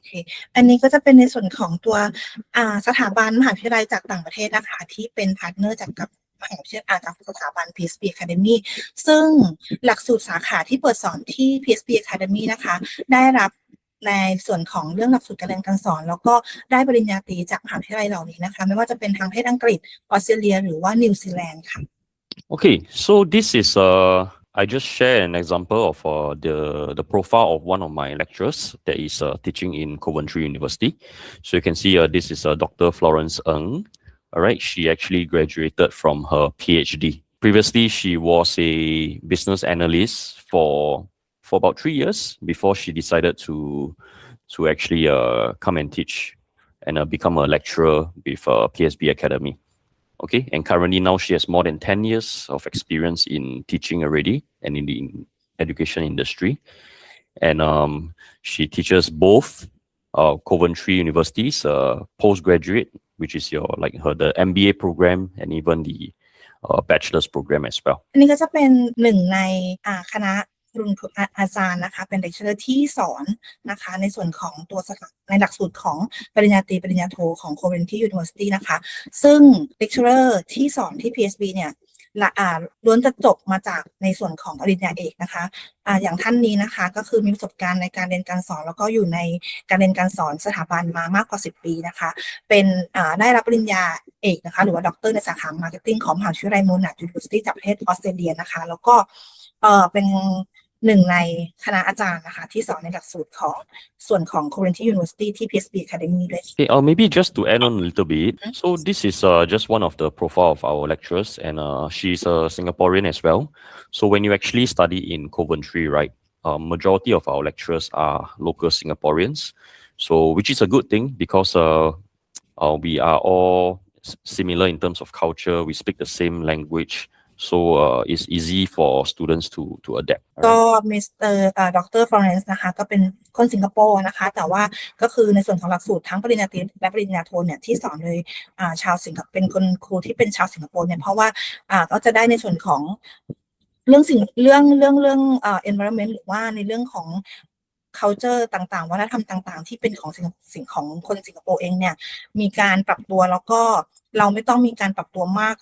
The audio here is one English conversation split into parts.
เคอันนี้ก็จะเป็นในส่วนของตัวสถาบันมหาวิทยาลัยจากต่างประเทศนะคะที่เป็นพาร์ทเนอร์กับมหาวิทยาลัยจากสถาบัน PSB Academy ซึ่งหลักสูตรสาขาที่เปิดสอนที่ PSB Academy นะคะได้รับในส่วนของเรื่องหลักสูตรการเรียนการสอนแล้วก็ได้ปริญญาตรีจากมหาวิทยาลัยเหล่านี้นะคะไม่ว่าจะเป็นทางประเทศอังกฤษออสเตรเลียหรือว่านิวซีแลนด์ค่ะ Okay, so this is I just share an example of the profile of one of my lecturers that is teaching in Coventry University. So you can see this is Dr. Florence Ng. All right, she actually graduated from her Ph.D. Previously, she was a business analyst for about 3 years before she decided to actually come and teach and become a lecturer with PSB Academy. Okay, and currently now she has more than 10 years of experience in teaching already and in the education industry. And she teaches both Coventry University's postgraduate, which is the MBA program and even the bachelor's program as well. อันนี้ก็จะเป็นหนึ่งในคณะอาจารย์นะคะเป็นเลคเชอร์ที่สอนนะคะในส่วนของตัวในหลักสูตรของปริญญาตรีปริญญาโทของ Coventry University นะคะซึ่งเลคเชอร์ที่สอนที่ PSB เนี่ยล้วนจะจบมาจากในส่วนของปริญญาเอกนะคะอย่างท่านนี้นะคะก็คือมีประสบการณ์ในการเรียนการสอนแล้วก็อยู่ในการเรียนการสอนสถาบันมามากกว่า10 ปีนะคะเป็นได้รับปริญญาเอกนะคะหรือว่าด็อกเตอร์ในสาขามาร์เก็ตติ้งของมหาวิทยาลัย University จากประเทศออสเตรเลียนะคะแล้วก็เป็นหนึ่งในคณะอาจารย์นะคะที่สอนในหลักสูตรของส่วนของ Coventry University ที่ PSB Academy ด้วย Okay, maybe just to add on a little bit. So this is just one of the profile of our lecturers, and she's a Singaporean as well. So when you actually study in Coventry, right, majority of our lecturers are local Singaporeans. So which is a good thing because we are all similar in terms of culture. We speak the same language.So it's easy for students to adapt. ก็มิสเตอร์ดรฟลอเรนซ์นะคะก็เป็นคนสิงคโปร์นะคะแต่ว่าก็คือในส่วนของหลักสูตรทั้งปริญญาตรีและปริญญาโทเนี่ยที่สอนโดยชาวสิงคโปร์เป็นคนครูที่เป็นชาวสิงคโปร์เนี่ยเพราะว่าก็จะได้ในส่วนของเรื่องenvironment หรือว่าในเรื่องของ culture ต่างๆวัฒนธรรมต่างๆที่เป็นของสิ่งของคนสิงคโปร์เองเนี่ยมีการปรับตัวแล้วก็เราไม่ต้องมีการปรับตัวมาก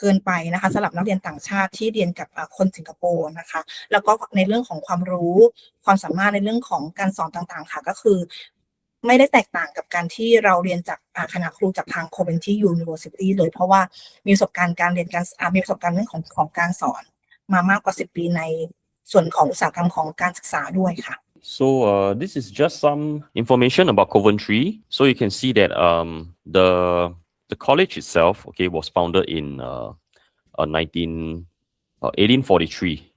เกินไปนะคะสำหรับนักเรียนต่างชาติที่เรียนกับคนสิงคโปร์นะคะแล้วก็ในเรื่องของความรู้ความสามารถในเรื่องของการสอนต่างๆค่ะก็คือไม่ได้แตกต่างกับการที่เราเรียนจากคณะครูจากทาง Coventry University เลยเพราะว่ามีประสบการณ์การเรียนมีประสบการณ์เรื่องของการสอนมามากกว่า10 ปีในส่วนของอุตสาหกรรมของการศึกษาด้วยค่ะ So this is just some information about Coventry. So you can see that the college itself, okay, was founded in 1843.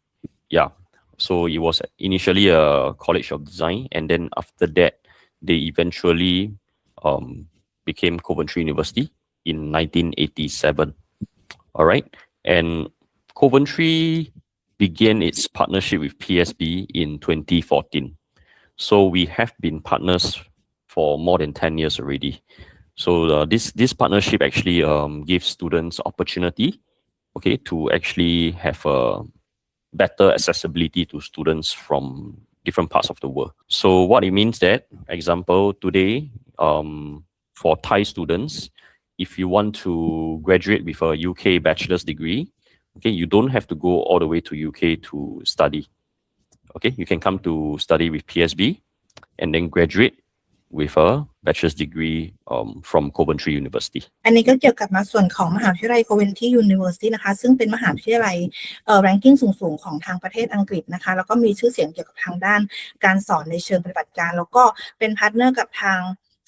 Yeah. So it was initially a college of design, and then after that, they eventually became Coventry University in 1987. All right. And Coventry began its partnership with PSB in 2014. So we have been partners for more than 10 years already.So this partnership actually gives students opportunity, okay, to actually have a better accessibility to students from different parts of the world. So what it means that, example, today, for Thai students, if you want to graduate with a UK bachelor's degree, okay, you don't have to go all the way to UK to study. Okay, you can come to study with PSB and then graduate.with a bachelor's degree from Coventry University. อันนี้ก็เกี่ยวกับมาส่วนของมหาวิทยาลัย Coventry University นะคะซึ่งเป็นมหาวิทยาลัยranking สูงๆของทางประเทศอังกฤษนะคะแล้วก็มีชื่อเสียงเกี่ยวกับทางด้านการสอนในเชิงปฏิบัติการแล้วก็เป็นพาร์ทเนอร์กับทาง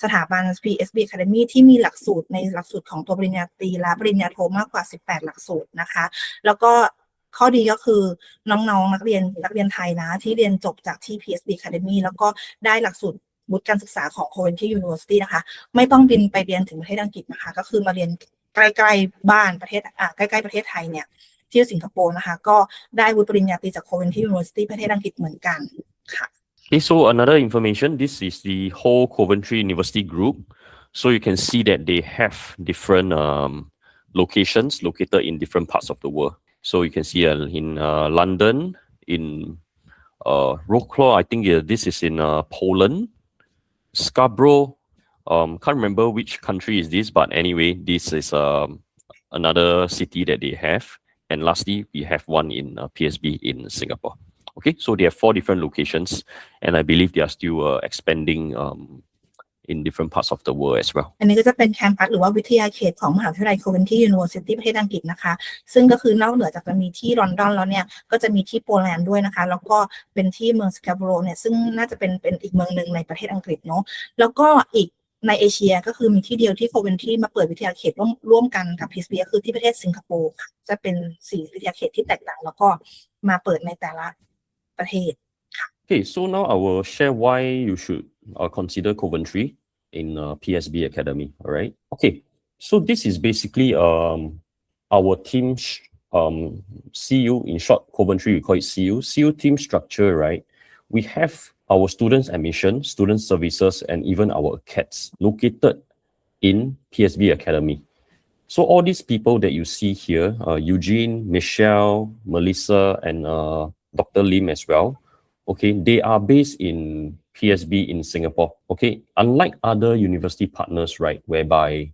สถาบัน PSB Academy ที่มีหลักสูตรในหลักสูตรของตัวปริญญาตรีและปริญญาโทมากกว่า18หลักสูตรนะคะแล้วก็ข้อดีก็คือน้องๆนักเรียนไทยนะที่เรียนจบจากที่ PSB Academy แล้วก็ได้หลักสูตรวุฒิการศึกษาของ Coventry University นะคะไม่ต้องบินไปเรียนถึงประเทศอังกฤษนะคะก็คือมาเรียนใกล้ๆบ้านประเทศใกล้ๆประเทศไทยเนี่ยที่สิงคโปร์นะคะก็ได้วุฒิปริญญาตรีจาก Coventry University ประเทศอังกฤษเหมือนกันค่ะ Okay, so another information, this is the whole Coventry University group. So you can see that they have different locations located in different parts of the world. So you can see in London, in Wrocław, I think this is in Poland. Scarborough, can't remember which country is this, but anyway, this is another city that they have. And lastly, we have one in PSB in Singapore. Okay, so they have 4 different locations, and I believe they are still expanding in different parts of the world as well. อันนี้ก็จะเป็นแคมปัสหรือว่าวิทยาเขตของมหาวิทยาลัย Coventry University ประเทศอังกฤษนะคะซึ่งก็คือนอกเหนือจากจะมีที่ลอนดอนแล้วเนี่ยก็จะมีที่โปแลนด์ด้วยนะคะแล้วก็เป็นที่เมืองสแคร์โบโรเนี่ยซึ่งน่าจะเป็นอีกเมืองหนึ่งในประเทศอังกฤษเนาะแล้วก็อีกในเอเชียก็คือมีที่เดียวที่ Coventry มาเปิดวิทยาเขตร่วมกันกับ PSB ก็คือที่ประเทศสิงคโปร์ค่ะจะเป็น4วิทยาเขตที่แตกต่างแล้วก็มาเปิดในแต่ละประเทศค่ะ Okay, so now I will share why you should consider Coventry in PSB Academy. All right. Okay. So this is basically our team CU, in short, Coventry we call it CU. CU team structure, right? We have our students admission, student services, and even our CATs located in PSB Academy. So all these people that you see here, Eugene, Michelle, Melissa, and Dr. Lim as well. Okay, they are based in PSB in Singapore. Okay, unlike other university partners, right, whereby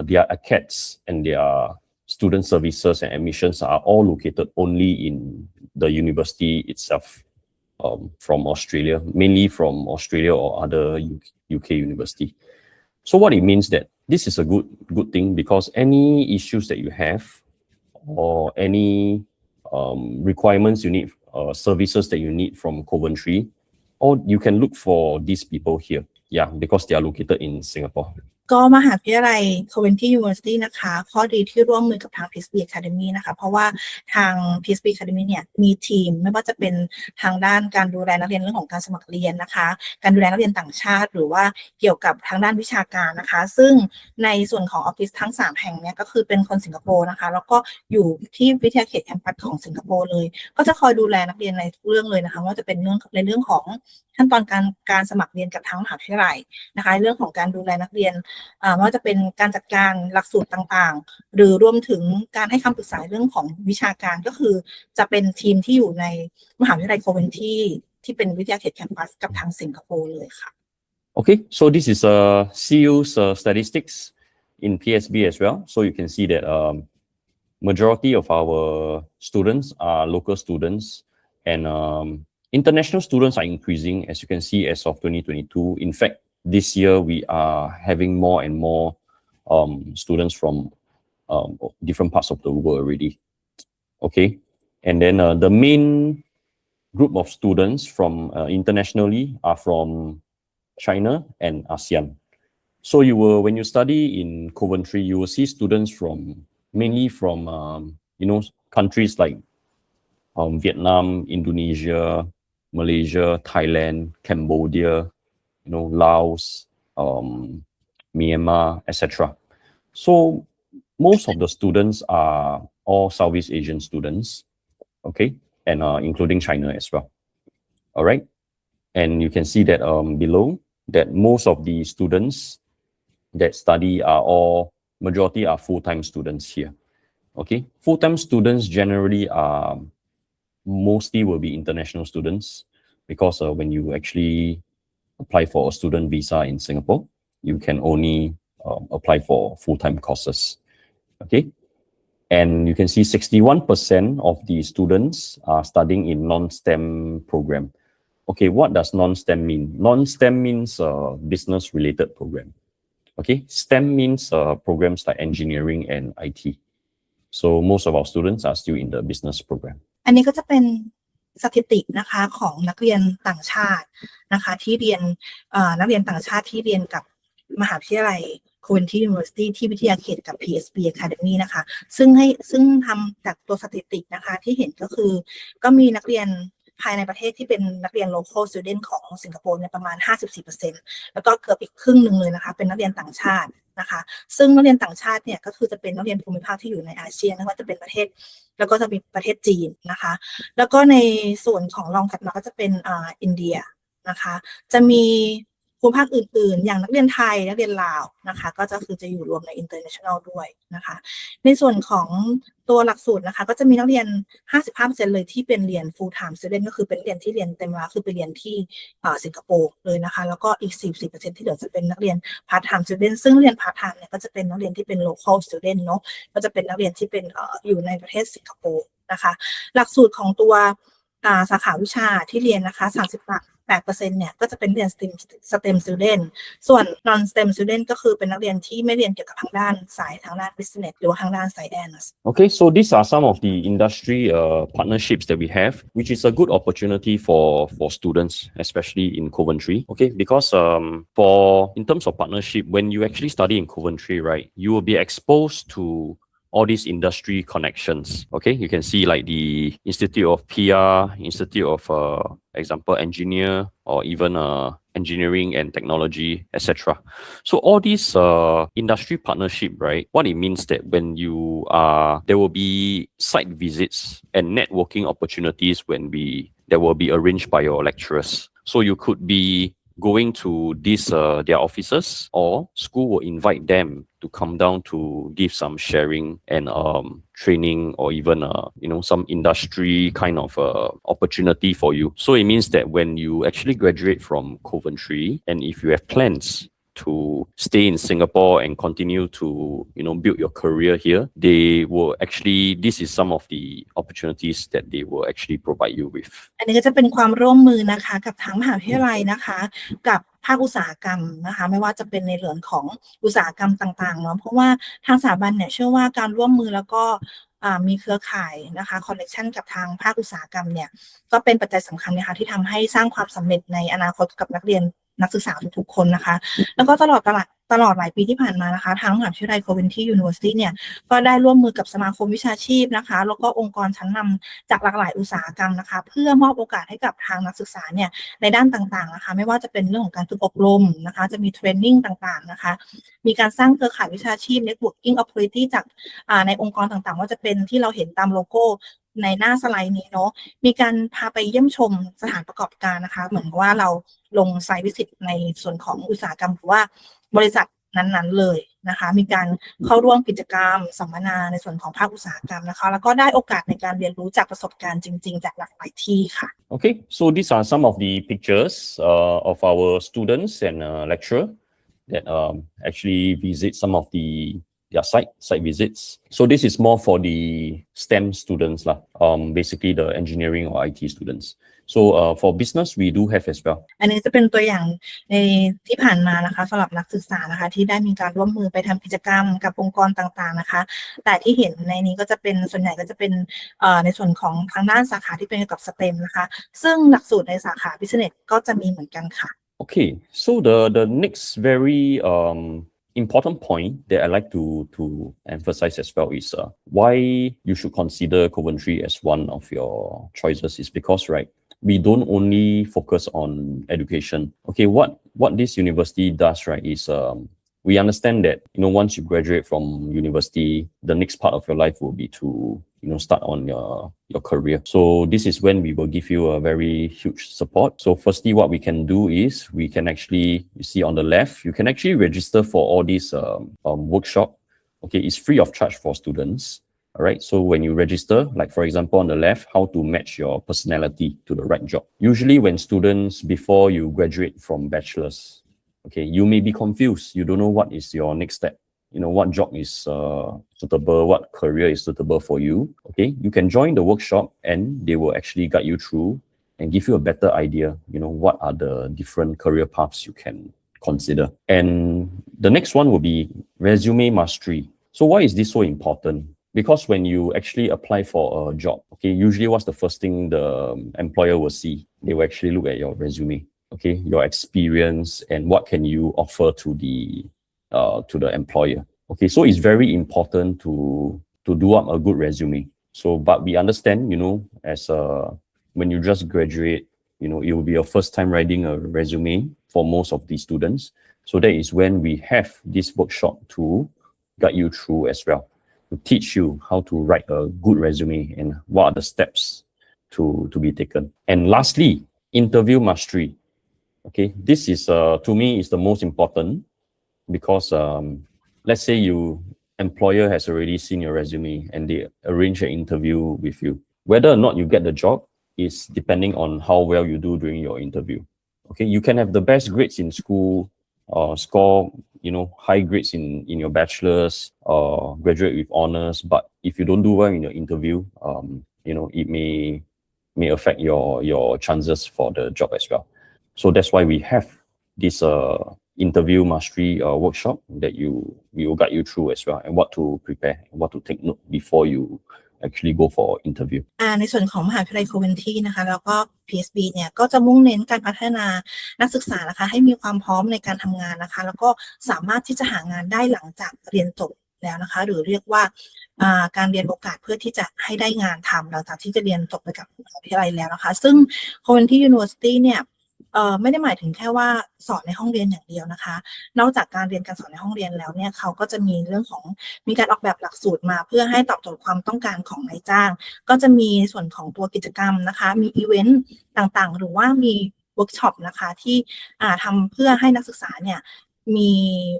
their ACADS and their student services and admissions are all located only in the university itself, from Australia, mainly from Australia or other UK university. So what it means that this is a good thing because any issues that you have or any requirements you need, services that you need from Coventry, or you can look for these people here. Yeah, because they are located in Singapore. ก็มหาวิทยาลัย Coventry University นะคะข้อดีที่ร่วมมือกับทาง PSB Academy นะคะเพราะว่าทาง PSB Academy เนี่ยมีทีมไม่ว่าจะเป็นทางด้านการดูแลนักเรียนเรื่องของการสมัครเรียนนะคะการดูแลนักเรียนต่างชาติหรือว่าเกี่ยวกับทางด้านวิชาการนะคะซึ่งในส่วนของออฟฟิศทั้ง3แห่งเนี่ยก็คือเป็นคนสิงคโปร์นะคะแล้วก็อยู่ที่วิทยาเขตแคมปัสของสิงคโปร์เลยก็จะคอยดูแลนักเรียนในทุกเรื่องเลยนะคะว่าจะเป็นเรื่องของขั้นตอนการสมัครเรียนกับทางมหาวิทยาลัยนะคะเรื่องของการดูแลนักเรียนไม่ว่าจะเป็นการจัดการหลักสูตรต่างๆหรือรวมถึงการให้คำปรึกษาเรื่องของวิชาการก็คือจะเป็นทีมที่อยู่ในมหาวิทยาลัย Coventry ที่เป็นวิทยาเขตแคมปัสกับทางสิงคโปร์เลยค่ะ Okay, so this is CU's statistics in PSB as well. So you can see that majority of our students are local students and international students are increasing, as you can see, as of 2022. In fact, this year we are having more and more students from different parts of the world already. Okay, and then the main group of students from internationally are from China and ASEAN. So when you study in Coventry, you will see students mainly from countries like Vietnam, Indonesia, Malaysia, Thailand, Cambodia, Laos, Myanmar, etc. So most of the students are all Southeast Asian students, okay, and including China as well. All right, and you can see that below that most of the students that study majority are full-time students here. Okay, full-time students generally mostly will be international students because when you actually apply for a student visa in Singapore, you can only apply for full-time courses. Okay, and you can see 61% of the students are studying in non-STEM program. Okay, what does non-STEM mean? Non-STEM means business-related program. Okay, STEM means programs like engineering and IT. So most of our students are still in the business program. อันนี้ก็จะเป็นสถิตินะคะของนักเรียนต่างชาตินะคะที่เรียนนักเรียนต่างชาติที่เรียนกับมหาวิทยาลัย Coventry University ที่วิทยาเขตกับ PSB Academy นะคะซึ่งทำจากตัวสถิตินะคะที่เห็นก็คือก็มีนักเรียนภายในประเทศที่เป็นนักเรียน local student ของสิงคโปร์เนี่ยประมาณ 54% แล้วก็เกือบอีกครึ่งหนึ่งเลยนะคะเป็นนักเรียนต่างชาตินะคะซึ่งนักเรียนต่างชาติเนี่ยก็คือจะเป็นนักเรียนภูมิภาคที่อยู่ในอาเซียนไม่ว่าจะเป็นประเทศแล้วก็จะมีประเทศจีนนะคะแล้วก็ในส่วนของรองถัดมาก็จะเป็นอินเดียนะคะจะมี ภูมิภาคอื่นๆอย่างนักเรียนไทยนักเรียนลาวนะคะก็จะอยู่รวมใน international ด้วยนะคะในส่วนของตัวหลักสูตรนะคะก็จะมีนักเรียน 55% เลยที่เป็นเรียน full time student ก็คือเป็นเรียนที่เรียนเต็มเวลาคือไปเรียนที่สิงคโปร์เลยนะคะแล้วก็อีก 44% ที่เหลือจะเป็นนักเรียน part time student ซึ่งเรียน part time เนี่ยก็จะเป็นนักเรียนที่เป็น local student เนาะก็จะเป็นนักเรียนที่เป็นอยู่ในประเทศสิงคโปร์นะคะหลักสูตรของตัวสาขาวิชาที่เรียนนะคะ38% เนี่ยก็จะเป็นเรียน STEM student ส่วน non STEM student ก็คือเป็นนักเรียนที่ไม่เรียนเกี่ยวกับทางด้านสายทางด้าน business หรือว่าทางด้าน science. Okay, so these are some of the industry partnerships that we have, which is a good opportunity for students, especially in Coventry. Okay, because in terms of partnership, when you actually study in Coventry, right, you will be exposed to all these industry connections. Okay, you can see like the Institute of PR, Institute of example engineer, or even engineering and technology, etc. So all these industry partnership, right? What it means that when you there will be site visits and networking opportunities that will be arranged by your lecturers. So you could be going to these their offices, or school will invite them to come down to give some sharing and training, or even some industry kind of opportunity for you. So it means that when you actually graduate from Coventry, and if you have plans to stay in Singapore and continue to build your career here, this is some of the opportunities that they will actually provide you with. อันนี้ก็จะเป็นความร่วมมือนะคะกับทางมหาวิทยาลัยนะคะกับภาคอุตสาหกรรมนะคะไม่ว่าจะเป็นในเรื่องของอุตสาหกรรมต่างๆเนาะเพราะว่าทางสถาบันเนี่ยเชื่อว่าการร่วมมือแล้วก็มีเครือข่ายนะคะคอนเนคชั่นกับทางภาคอุตสาหกรรมเนี่ยก็เป็นปัจจัยสำคัญนะคะที่ทำให้สร้างความสำเร็จในอนาคตกับนักเรียนนักศึกษาทุกๆคนนะคะแล้วก็ตลอดหลายปีที่ผ่านมานะคะทางมหาวิทยาลัย Coventry University เนี่ยก็ได้ร่วมมือกับสมาคมวิชาชีพนะคะแล้วก็องค์กรชั้นนำจากหลากหลายอุตสาหกรรมนะคะเพื่อมอบโอกาสให้กับทางนักศึกษาเนี่ยในด้านต่างๆนะคะไม่ว่าจะเป็นเรื่องของการฝึกอบรมนะคะจะมีเทรนนิ่งต่างๆนะคะมีการสร้างเครือข่ายวิชาชีพ Networking Opportunity จากในองค์กรต่างๆว่าจะเป็นที่เราเห็นตามโลโก้ในหน้าสไลด์นี้เนาะมีการพาไปเยี่ยมชมสถานประกอบการนะคะเหมือนว่าเราลงไซต์วิสิตในส่วนของอุตสาหกรรมหรือว่าบริษัทนั้นๆเลยนะคะมีการเข้าร่วมกิจกรรมสัมมนาในส่วนของภาคอุตสาหกรรมนะคะแล้วก็ได้โอกาสในการเรียนรู้จากประสบการณ์จริงๆจากหลากหลายที่ค่ะ Okay, so these are some of the pictures of our students and lecturer that actually visit some of their site visits. So this is more for the STEM students lah, basically the engineering or IT students. So for business we do have as well. อันนี้จะเป็นตัวอย่างในที่ผ่านมานะคะสำหรับนักศึกษานะคะที่ได้มีการร่วมมือไปทำกิจกรรมกับองค์กรต่างๆนะคะแต่ที่เห็นในนี้ก็จะเป็นส่วนใหญ่ก็จะเป็นในส่วนของทางด้านสาขาที่เป็นเกี่ยวกับ STEM นะคะซึ่งหลักสูตรในสาขา Business ก็จะมีเหมือนกันค่ะ Okay, so the next very important point that I like to emphasize as well is why you should consider Coventry as one of your choices is because, right, we don't only focus on education. Okay, what this university does, right, is we understand that once you graduate from university, the next part of your life will be to start on your career. So this is when we will give you a very huge support. So firstly, what we can do is we can actually, you see on the left, you can actually register for all these workshop. Okay, it's free of charge for students. All right, so when you register, like for example on the left, how to match your personality to the right job. Usually when students, before you graduate from bachelor's, okay, you may be confused. You don't know what is your next step. What job is suitable, what career is suitable for you. Okay, you can join the workshop and they will actually guide you through and give you a better idea, what are the different career paths you can consider. And the next one will be resume mastery. So why is this so important? Because when you actually apply for a job, okay, usually what's the first thing the employer will see? They will actually look at your resume, okay, your experience and what can you offer to the employer. Okay, so it's very important to do up a good resume. So, but we understand, as when you just graduate, it will be your first time writing a resume for most of these students. So that is when we have this workshop to guide you through as well, to teach you how to write a good resume and what are the steps to be taken. And lastly, interview mastery. Okay, this is to me is the most important because let's say you employer has already seen your resume and they arrange an interview with you. Whether or not you get the job is depending on how well you do during your interview. Okay, you can have the best grades in school, score high grades in your bachelor's, graduate with honors, but if you don't do well in your interview, it may affect your chances for the job as well. So that's why we have this interview mastery workshop that we will guide you through as well, and what to prepare and what to take note before you actually go for interview. ในส่วนของมหาวิทยาลัยโคเวนทรีนะคะแล้วก็ PSB เนี่ยก็จะมุ่งเน้นการพัฒนานักศึกษานะคะให้มีความพร้อมในการทำงานนะคะแล้วก็สามารถที่จะหางานได้หลังจากเรียนจบแล้วนะคะหรือเรียกว่าการเรียนโอกาสเพื่อที่จะให้ได้งานทำหลังจากที่จะเรียนจบไปกับมหาวิทยาลัยแล้วนะคะซึ่ง Coventry University เนี่ยไม่ได้หมายถึงแค่ว่าสอนในห้องเรียนอย่างเดียวนะคะนอกจากการเรียนการสอนในห้องเรียนแล้วเนี่ยเขาก็จะมีเรื่องของมีการออกแบบหลักสูตรมาเพื่อให้ตอบโจทย์ความต้องการของนายจ้างก็จะมีส่วนของตัวกิจกรรมนะคะมีอีเวนต์ต่างๆหรือว่ามีเวิร์กช็อปนะคะที่ทำเพื่อให้นักศึกษาเนี่ยมี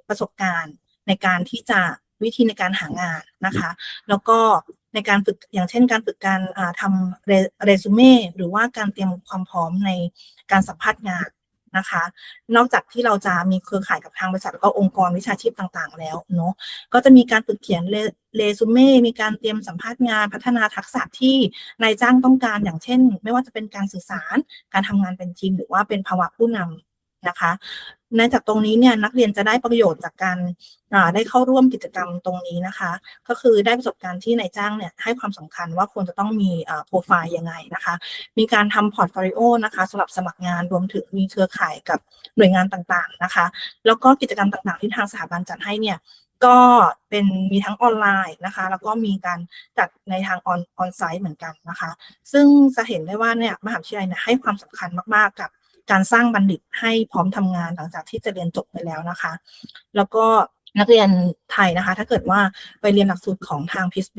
ประสบการณ์ในการที่จะวิธีในการหางานนะคะแล้วก็ในการฝึกอย่างเช่นการฝึกการทำเรซูเม่หรือว่าการเตรียมความพร้อมในการสัมภาษณ์งานนะคะนอกจากที่เราจะมีเครือข่ายกับทางบริษัทแล้วก็องค์กรวิชาชีพต่างๆแล้วเนาะก็จะมีการฝึกเขียนเรซูเม่มีการเตรียมสัมภาษณ์งานพัฒนาทักษะที่นายจ้างต้องการอย่างเช่นไม่ว่าจะเป็นการสื่อสารการทำงานเป็นทีมหรือว่าเป็นภาวะผู้นำนะคะในจากตรงนี้เนี่ยนักเรียนจะได้ประโยชน์จากการได้เข้าร่วมกิจกรรมตรงนี้นะคะก็คือได้ประสบการณ์ที่นายจ้างเนี่ยให้ความสำคัญว่าควรจะต้องมีโปรไฟล์ยังไงนะคะมีการทำพอร์ตโฟลิโอนะคะสำหรับสมัครงานรวมถึงมีเครือข่ายกับหน่วยงานต่างๆนะคะแล้วก็กิจกรรมต่างๆที่ทางสถาบันจัดให้เนี่ยก็เป็นมีทั้งออนไลน์นะคะแล้วก็มีการจัดในทางออนไซต์เหมือนกันนะคะซึ่งจะเห็นได้ว่าเนี่ยมหาวิทยาลัยเนี่ยให้ความสำคัญมากๆกับการสร้างบัณฑิตให้พร้อมทำงานหลังจากที่จะเรียนจบไปแล้วนะคะแล้วก็นักเรียนไทยนะคะถ้าเกิดว่าไปเรียนหลักสูตรของทาง PSB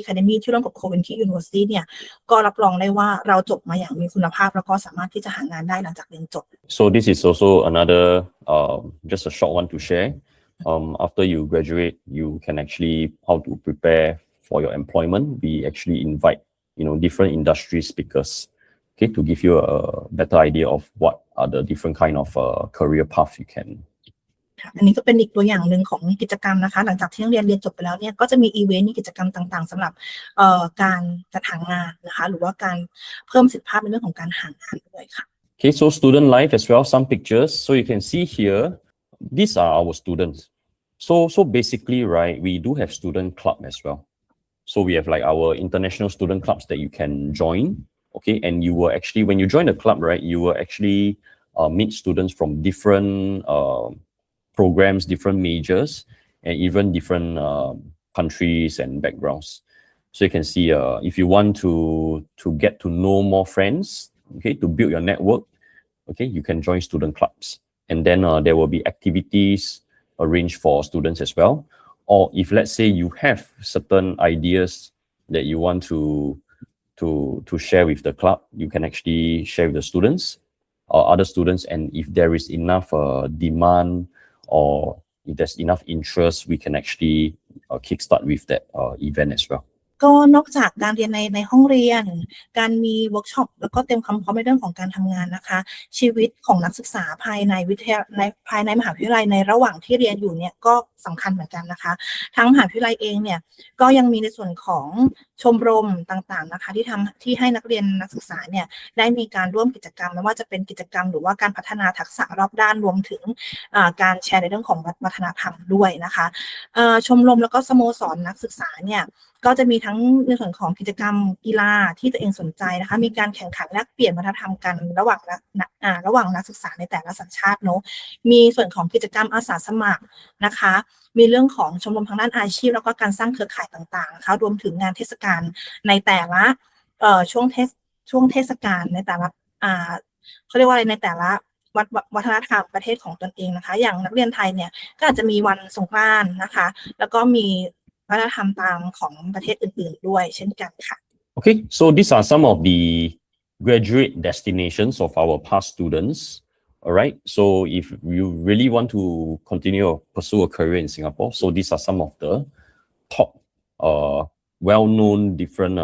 Academy ที่ร่วมกับ Coventry University เนี่ยก็รับรองได้ว่าเราจบมาอย่างมีคุณภาพแล้วก็สามารถที่จะหางานได้หลังจากเรียนจบ So this is also another just a short one to share. After you graduate, you can actually how to prepare for your employment. We actually invite different industry speakers.Okay, to give you a better idea of what are the different kind of career path you can. อันนี้ก็เป็นอีกตัวอย่างหนึ่งของกิจกรรมนะคะหลังจากที่นักเรียนจบไปแล้วเนี่ยก็จะมีอีเวนต์มีกิจกรรมต่างๆสำหรับการจัดหางานนะคะหรือว่าการเพิ่มประสิทธิภาพในเรื่องของการหางานด้วยค่ะ Okay, so student life as well, some pictures. So you can see here, these are our students. So basically, right, we do have student club as well. So we have like our international student clubs that you can join.Okay, and you will actually, when you join the club, right, you will actually meet students from different programs, different majors, and even different countries and backgrounds. So you can see if you want to get to know more friends, okay, to build your network, okay, you can join student clubs. And then there will be activities arranged for students as well. Or if let's say you have certain ideas that you want to share with the club, you can actually share with the students or other students, and if there is enough demand or if there's enough interest, we can actually kickstart with that event as well. ก็นอกจากการเรียนในห้องเรียนการมีเวิร์กช็อปแล้วก็เตรียมความพร้อมในเรื่องของการทำงานนะคะชีวิตของนักศึกษาภายในภายในมหาวิทยาลัยในระหว่างที่เรียนอยู่เนี่ยก็สำคัญเหมือนกันนะคะทางมหาวิทยาลัยเองเนี่ยก็ยังมีในส่วนของชมรมต่างๆนะคะที่ให้นักเรียนนักศึกษาเนี่ยได้มีการร่วมกิจกรรมไม่ว่าจะเป็นกิจกรรมหรือว่าการพัฒนาทักษะรอบด้านรวมถึงการแชร์ในเรื่องของวัฒนธรรมด้วยนะคะชมรมแล้วก็สโมสรนักศึกษาเนี่ยก็จะมีทั้งในส่วนของกิจกรรมกีฬาที่ตัวเองสนใจนะคะมีการแข่งขันแลกเปลี่ยนวัฒนธรรมกันระหว่างนักศึกษาในแต่ละสัญชาติเนาะมีส่วนของกิจกรรมอาสาสมัครนะคะมีเรื่องของชมรมทางด้านอาชีพแล้วก็การสร้างเครือข่ายต่างๆนะคะรวมถึงงานเทศกาลในแต่ละช่วงเทศกาลในแต่ละเขาเรียกว่าอะไรในแต่ละวัฒนธรรมประเทศของตนเองนะคะอย่างนักเรียนไทยเนี่ยก็อาจจะมีวันสงกรานต์นะคะแล้วก็มีวัฒนธรรมตามของประเทศอื่นๆด้วยเช่นกันค่ะ Okay, so these are some of the graduate destinations of our past students. All right. So if you really want to continue or pursue a career in Singapore, so these are some of the top, well-known different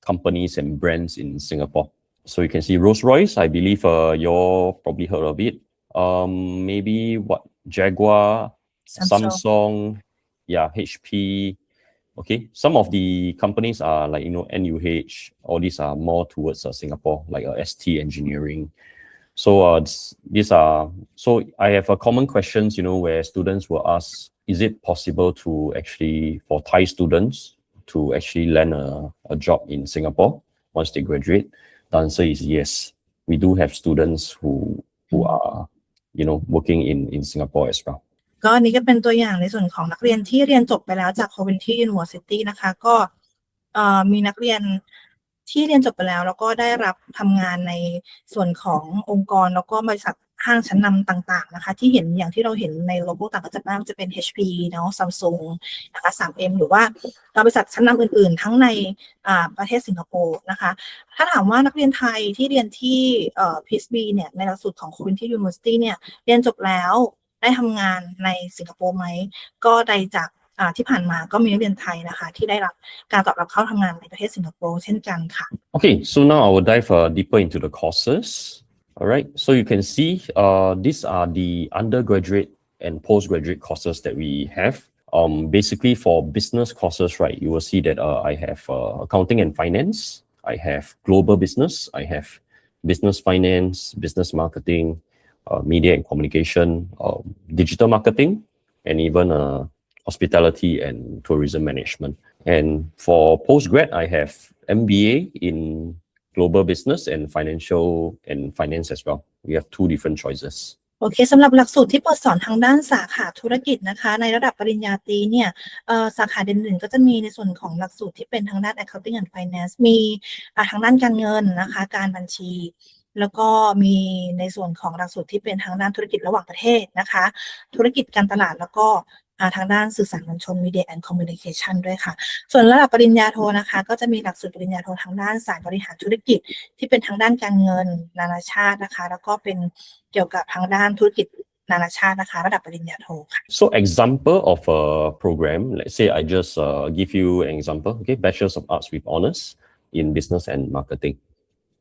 companies and brands in Singapore. So you can see Rolls-Royce. I believe you're probably heard of it. Maybe what Jaguar, Samsung, yeah, HP. Okay, some of the companies are like NUH. All these are more towards Singapore, like ST Engineering. So these are, so I have a common questions, where students will ask, is it possible to actually, for Thai students to actually land a job in Singapore once they graduate? The answer is yes. We do have students who are, working in Singapore as well. ก็อันนี้ก็เป็นตัวอย่างในส่วนของนักเรียนที่เรียนจบไปแล้วจาก Coventry University นะคะก็มีนักเรียนที่เรียนจบไปแล้วแล้วก็ได้รับทำงานในส่วนขององค์กรแล้วก็บริษัทห้างชั้นนำต่างๆนะคะที่เห็นอย่างที่เราเห็นในโลโก้ต่างประเทศจะเป็น HP เนาะ Samsung นะคะ 3M หรือว่าบริษัทชั้นนำอื่นๆทั้งในประเทศสิงคโปร์นะคะถ้าถามว่านักเรียนไทยที่เรียนที่PSB เนี่ยในหลักสูตรของ Coventry University เนี่ยเรียนจบแล้วได้ทำงานในสิงคโปร์ไหมก็ได้จากที่ผ่านมาก็มีนักเรียนไทยนะคะที่ได้รับการตอบรับเข้าทำงานในประเทศสิงคโปร์เช่นกันค่ะ Okay, so now I will dive deeper into the courses. All right, so you can see these are the undergraduate and postgraduate courses that we have. Basically for business courses, right, you will see that I have accounting and finance, I have global business, I have business finance, business marketing, media and communication, digital marketing, and even hospitality and tourism management. And for postgrad, I have MBA in global business and financial and finance as well. We have two different choices. โอเคสำหรับหลักสูตรที่เปิดสอนทางด้านสาขาธุรกิจนะคะในระดับปริญญาตรีเนี่ยสาขาเด่นๆก็จะมีในส่วนของหลักสูตรที่เป็นทางด้าน accounting and finance มีทางด้านการเงินนะคะการบัญชีแล้วก็มีในส่วนของหลักสูตรที่เป็นทางด้านธุรกิจระหว่างประเทศนะคะธุรกิจการตลาดแล้วก็ทางด้านสื่อสารมวลชน Media and Communication ด้วยค่ะส่วนระดับปริญญาโทนะคะก็จะมีหลักสูตรปริญญาโททางด้านสายบริหารธุรกิจที่เป็นทางด้านการเงินนานาชาตินะคะแล้วก็เป็นเกี่ยวกับทางด้านธุรกิจนานาชาตินะคะระดับปริญญาโทค่ะ So example of a program, let's say I just give you an example, okay, Bachelor's of Arts with honors in business and marketing.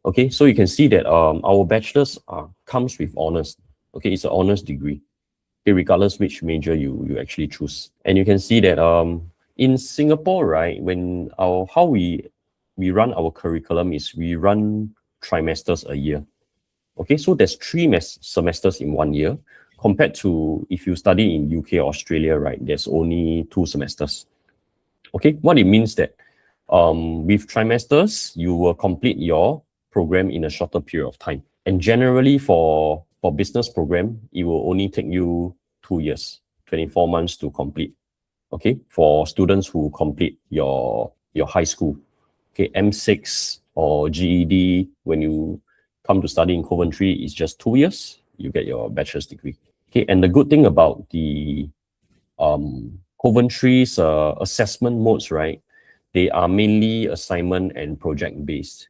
Okay, so you can see that our bachelor's comes with honors. Okay, it's an honors degree. Okay, regardless which major you actually choose. And you can see that in Singapore, right, when how we run our curriculum is we run trimesters a year. Okay, so there's 3 semesters in 1 year compared to if you study in UK or Australia, right, there's only 2 semesters. Okay, what it means that with trimesters, you will complete your program in a shorter period of time. And generally for business program, it will only take you 2 years, 24 months to complete. Okay, for students who complete your high school, okay, M6 or GED, when you come to study in Coventry, it's just 2 years, you get your bachelor's degree. Okay, and the good thing about the Coventry's assessment modes, right, they are mainly assignment and project based.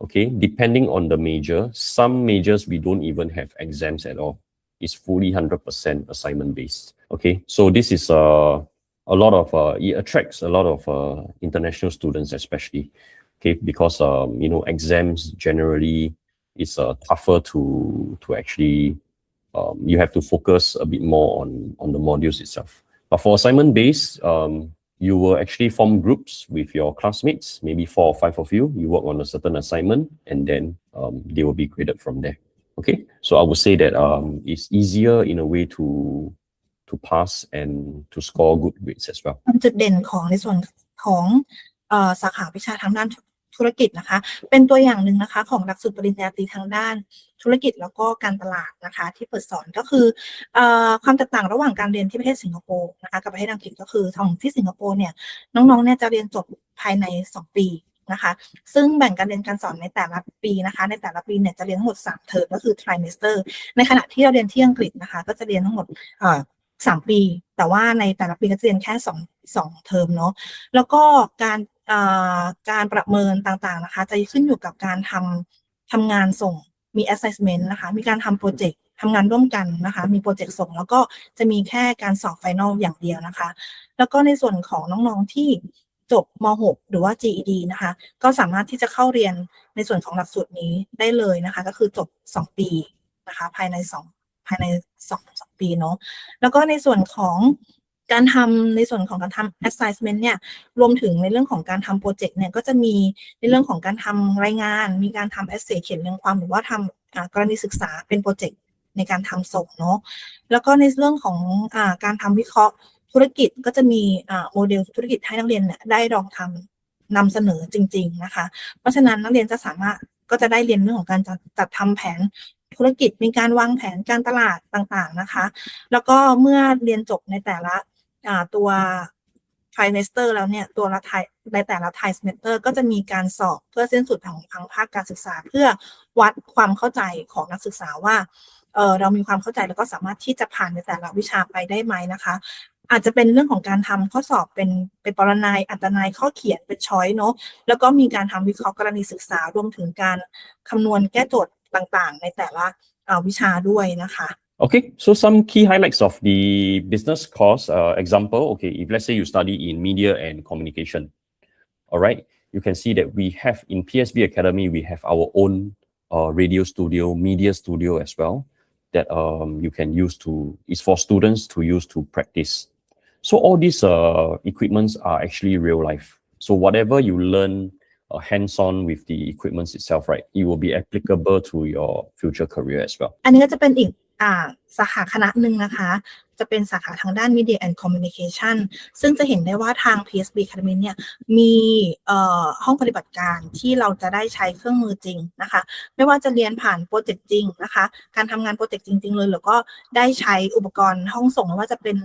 Okay, depending on the major, some majors we don't even have exams at all. It's fully 100% assignment based. Okay, so this is a lot of it attracts a lot of international students especially. Okay, because exams generally is tougher to actually you have to focus a bit more on the modules itself. But for assignment based, you will actually form groups with your classmates, maybe 4 or 5 of you. You work on a certain assignment, and then they will be graded from there. Okay, so I would say that it's easier in a way to pass and to score good grades as well. จุดเด่นของในส่วนของสาขาวิชาทางด้านธุรกิจนะคะเป็นตัวอย่างหนึ่งนะคะของหลักสูตรปริญญาตรีทางด้านธุรกิจแล้วก็การตลาดนะคะที่เปิดสอนก็คือความแตกต่างระหว่างการเรียนที่ประเทศสิงคโปร์นะคะกับประเทศอังกฤษก็คือของที่สิงคโปร์เนี่ยน้องๆเนี่ยจะเรียนจบภายใน2 ปีนะคะซึ่งแบ่งการเรียนการสอนในแต่ละปีนะคะในแต่ละปีเนี่ยจะเรียนทั้งหมด3 เทอมก็คือ trimester ในขณะที่เราเรียนที่อังกฤษนะคะก็จะเรียนทั้งหมด3 ปีแต่ว่าในแต่ละปีก็จะเรียนแค่2 เทอมเนาะแล้วก็การ การประเมินต่างๆนะคะจะขึ้นอยู่กับการทำงานส่งมี assessment นะคะมีการทำโปรเจกต์ทำงานร่วมกันนะคะมีโปรเจกต์ส่งแล้วก็จะมีแค่การสอบไฟนอลอย่างเดียวนะคะแล้วก็ในส่วนของน้องๆที่จบม.6 หรือว่า GED นะคะก็สามารถที่จะเข้าเรียนในส่วนของหลักสูตรนี้ได้เลยนะคะก็คือจบ2 ปีนะคะภายใน2 ปีเนาะแล้วก็ในส่วนของการทำ assignment เนี่ยรวมถึงในเรื่องของการทำโปรเจกต์เนี่ยก็จะมีในเรื่องของการทำรายงานมีการทำ essay เขียนเรียงความหรือว่าทำกรณีศึกษาเป็นโปรเจกต์ในการทำส่งเนาะแล้วก็ในเรื่องของการทำวิเคราะห์ธุรกิจก็จะมีโมเดลธุรกิจให้นักเรียนเนี่ยได้ลองนำเสนอจริงๆนะคะเพราะฉะนั้นนักเรียนก็จะได้เรียนเรื่องของการจัดทำแผนธุรกิจมีการวางแผนการตลาดต่างๆนะคะแล้วก็เมื่อเรียนจบในแต่ละตัวtrimester แล้วเนี่ยในแต่ละ trimester ก็จะมีการสอบเพื่อสิ้นสุดของภาคการศึกษาเพื่อวัดความเข้าใจของนักศึกษาว่าเรามีความเข้าใจแล้วก็สามารถที่จะผ่านในแต่ละวิชาไปได้ไหมนะคะอาจจะเป็นเรื่องของการทำข้อสอบเป็นปรนัยอัตนัยข้อเขียนเป็นช้อยเนาะแล้วก็มีการทำวิเคราะห์กรณีศึกษารวมถึงการคำนวณแก้โจทย์ต่างๆในแต่ละวิชาด้วยนะคะ Okay, so some key highlights of the business course example. Okay, if let's say you study in media and communication, all right, you can see that we have in PSB Academy, we have our own radio studio, media studio as well that you can use is for students to use to practice. So all these equipments are actually real life. So whatever you learn hands-on with the equipments itself, right, it will be applicable to your future career as well. อันนี้ก็จะเป็นอีกสาขาคณะหนึ่งนะคะจะเป็นสาขาทางด้าน Media and Communication ซึ่งจะเห็นได้ว่าทาง PSB Academy เนี่ยมีห้องปฏิบัติการที่เราจะได้ใช้เครื่องมือจริงนะคะไม่ว่าจะเรียนผ่านโปรเจกต์จริงนะคะการทำงานโปรเจกต์จริงๆเลยแล้วก็ได้ใช้อุปกรณ์ห้องส่งไม่ว่าจะเป็น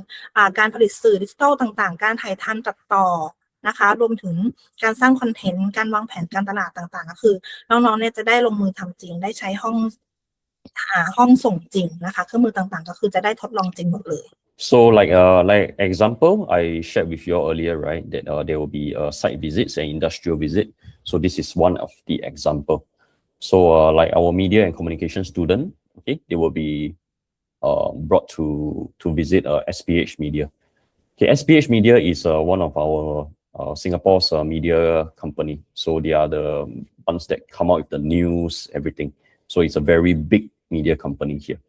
การผลิตสื่อดิจิทัลต่างๆการถ่ายทำตัดต่อนะคะรวมถึงการสร้างคอนเทนต์การวางแผนการตลาดต่างๆก็คือน้องๆเนี่ยจะได้ลงมือทำจริงได้ใช้ห้องส่งจริงนะคะเครื่องมือต่างๆก็คือจะได้ทดลองจริงหมดเลย So like example, I shared with you earlier, right, that there will be site visits and industrial visit. So this is one of the example. So like our media and communication student, okay, they will be brought to visit SPH Media. Okay, SPH Media is one of our Singapore's media company. So they are the ones that come out with the news, everything. So it's a very big media company here.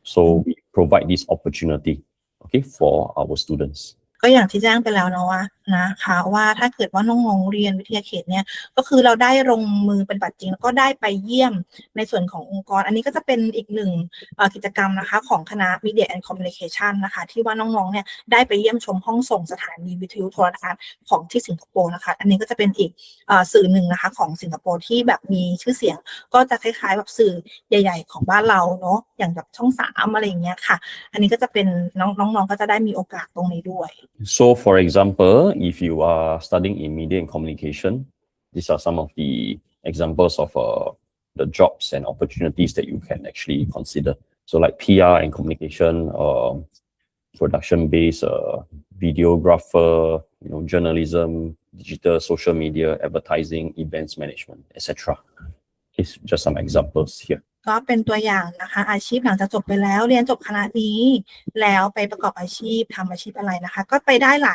So we provide this opportunity, okay, for our students. ก็อย่างที่แจ้งไปแล้วเนาะว่านะคะว่าถ้าเกิดว่าน้องๆเรียนวิทยาเขตเนี่ยก็คือเราได้ลงมือเป็นปัจจริงแล้วก็ได้ไปเยี่ยมในส่วนขององค์กรอันนี้ก็จะเป็นอีกหนึ่งกิจกรรมนะคะของคณะ Media and Communication นะคะที่ว่าน้องๆเนี่ยได้ไปเยี่ยมชมห้องส่งสถานีวิทยุโทรทัศน์ของที่สิงคโปร์นะคะอันนี้ก็จะเป็นอีกสื่อหนึ่งนะคะของสิงคโปร์ที่แบบมีชื่อเสียงก็จะคล้ายๆแบบสื่อใหญ่ๆของบ้านเราเนาะอย่างแบบช่อง3อะไรอย่างเงี้ยค่ะอันนี้ก็จะเป็นน้องๆก็จะได้มีโอกาสตรงนี้ด้วย So for example, if you are studying in media and communication, these are some of the examples of the jobs and opportunities that you can actually consider. So like PR and communication, production-based videographer, journalism, digital, social media, advertising, events management, etc. It's just some examples here. ก็เป็นตัวอย่างนะคะอาชีพหลังจากจบไปแล้วเรียนจบคณะนี้แล้วไปประกอบอาชีพทำอาชีพอะไรนะคะก็ไปได้หล